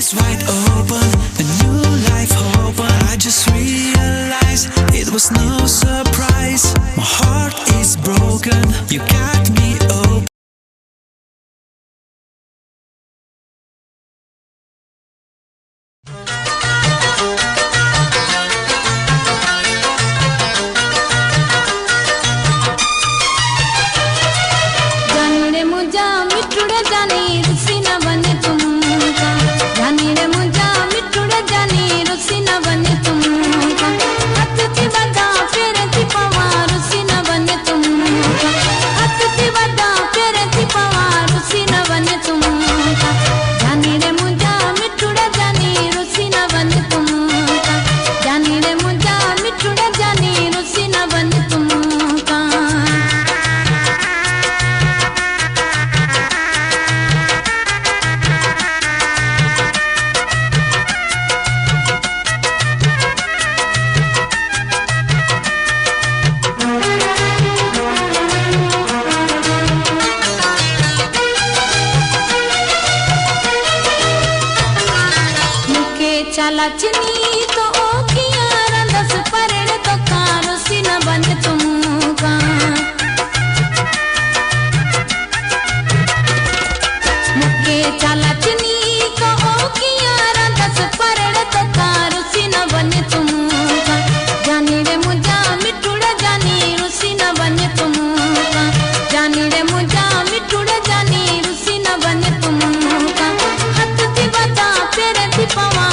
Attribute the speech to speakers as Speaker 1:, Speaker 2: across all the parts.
Speaker 1: eyes wide open, a new life open. I just realized it was no surprise. My heart is broken, you got me open.
Speaker 2: चलचनी तो ओ किया रंदस parade तो कारो सीना बन तुमका मुके चलचनी तो ओ किया रंदस परेड़ तो कारो सीना बन तुमका जानी रे मुझा मिठुड़ा जानी रुसीना बन तुमका जानी रे मुझा मिठुड़ा जानी रुसीना बन तुमका हत ती बता पेरे ती पवा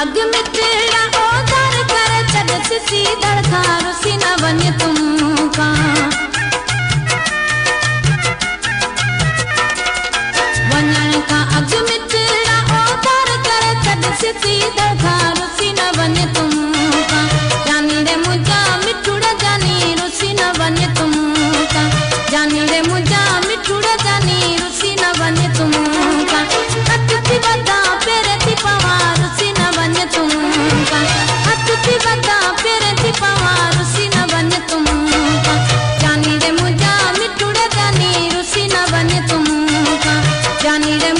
Speaker 2: अग में तेरा ओदार कर चढ़ सी दरकार सीना बने तुमका वनन का अग में तेरा ओदार कर चढ़ सी दरकार सीना बने तुमका जानी रे मुझा मिठुड़ा जानी रुसीना बने तुमका जानी रे मुझा मिठुड़ा जानी रुसीना बने तुमका कटती बता पेरे ती पवा रुसीना बने तुमका हत्ती बता पेरे ती पवा रुसीना बने तुमका जानी रे मुझा मिठुड़ा जानी रुसीना बने तुमका जानी रे